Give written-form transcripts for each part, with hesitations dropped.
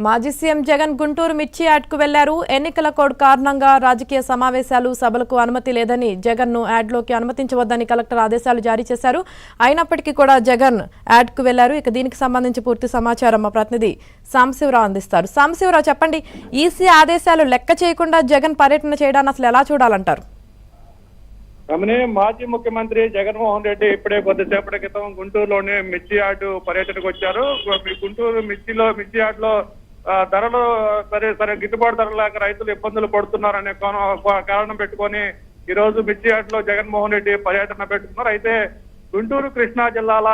మాజీ సీఎం జగన్ గుంటూరు మిర్చి యాడ్కు వెళ్లారు. ఎన్నికల కోడ్ కారణంగా రాజకీయ సమావేశాలు సభలకు అనుమతి లేదని జగన్ను యాడ్లోకి అనుమతించవద్దని కలెక్టర్ ఆదేశాలు జారీ చేశారు. అయినప్పటికీ కూడా జగన్ యాడ్కు వెళ్లారు. ఇక దీనికి సంబంధించి పూర్తి సమాచారం మా ప్రతినిధి సాంబశివరావు అందిస్తారు. సాంబశివరావు, చెప్పండి, ఈసీ ఆదేశాలు లెక్క చేయకుండా జగన్ పర్యటన చేయడాన్ని అసలు ఎలా చూడాలంటారు? మాజీ ముఖ్యమంత్రి జగన్మోహన్ రెడ్డి ఇప్పుడే కొద్దిసేపటి క్రితం గుంటూరులోని మిర్చి యార్డు పర్యటనకు వచ్చారు. గుంటూరు మిర్చి యార్డులో ధరలు సరే గిట్టుబాటు ధరలు లేక రైతులు ఇబ్బందులు పడుతున్నారనే కారణం పెట్టుకొని ఈ రోజు మిర్చి యార్డులో జగన్మోహన్ రెడ్డి పర్యటన పెట్టుకున్నారు. అయితే గుంటూరు కృష్ణా జిల్లాల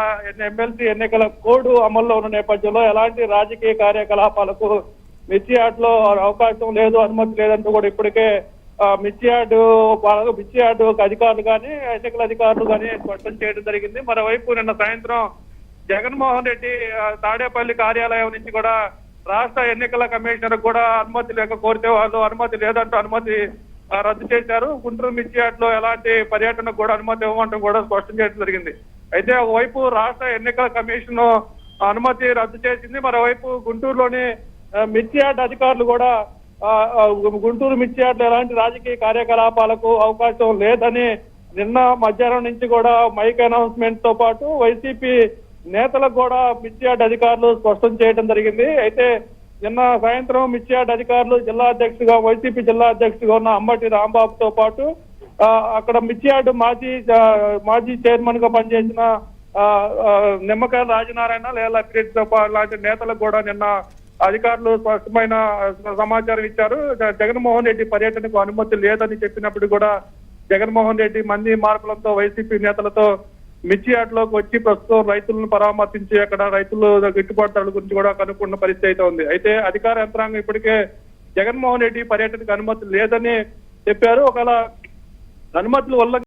ఎమ్మెల్సీ ఎన్నికల కోడ్ అమల్లో ఉన్న నేపథ్యంలో ఎలాంటి రాజకీయ కార్యకలాపాలకు మిర్చి యార్డులో అవకాశం లేదు, అనుమతి లేదంటూ కూడా ఇప్పటికే మిర్చి యార్డు అధికారులు కానీ ఎన్నికల అధికారులు కానీ స్పష్టం చేయడం జరిగింది. మరోవైపు నిన్న సాయంత్రం జగన్మోహన్ రెడ్డి తాడేపల్లి కార్యాలయం నుంచి కూడా రాష్ట్ర ఎన్నికల కమిషనర్ కూడా అనుమతి లేక కోరితే వాళ్ళు అనుమతి లేదంటూ అనుమతి రద్దు చేశారు. గుంటూరు మిర్చి యార్డులో ఎలాంటి పర్యటనకు కూడా అనుమతి ఇవ్వమంటూ కూడా స్పష్టం చేయడం జరిగింది. అయితే ఒకవైపు రాష్ట్ర ఎన్నికల కమిషన్ అనుమతి రద్దు చేసింది, మరోవైపు గుంటూరులోని మిర్చి యార్డు అధికారులు కూడా గుంటూరు మిర్చి యార్డులో ఎలాంటి రాజకీయ కార్యకలాపాలకు అవకాశం లేదని నిన్న మధ్యాహ్నం నుంచి కూడా మైక్ అనౌన్స్మెంట్ తో పాటు వైసీపీ నేతలకు కూడా మిర్చి యార్డు అధికారులు స్పష్టం చేయడం జరిగింది. అయితే నిన్న సాయంత్రం మిర్చి యార్డు అధికారులు వైసీపీ జిల్లా అధ్యక్షుడిగా ఉన్న అంబటి రాంబాబుతో పాటు అక్కడ మిర్చి యార్డు మాజీ చైర్మన్ గా పనిచేసిన నిమ్మకాయల రాజనారాయణ లేదా కిరీట్ లాంటి నేతలకు కూడా నిన్న అధికారులు స్పష్టమైన సమాచారం ఇచ్చారు. జగన్మోహన్ రెడ్డి పర్యటనకు అనుమతి లేదని చెప్పినప్పుడు కూడా జగన్మోహన్ రెడ్డి మంది మార్పులతో వైసీపీ నేతలతో మిర్చి యార్డులోకి వచ్చి ప్రస్తుతం రైతులను పరామర్శించి అక్కడ రైతులు గిట్టుబాటు ధరల గురించి కూడా కనుక్కున్న పరిస్థితి అయితే ఉంది. అయితే అధికార యంత్రాంగం ఇప్పటికే జగన్మోహన్ రెడ్డి పర్యటనకు అనుమతి లేదని చెప్పారు. ఒకవేళ అనుమతుల వల్ల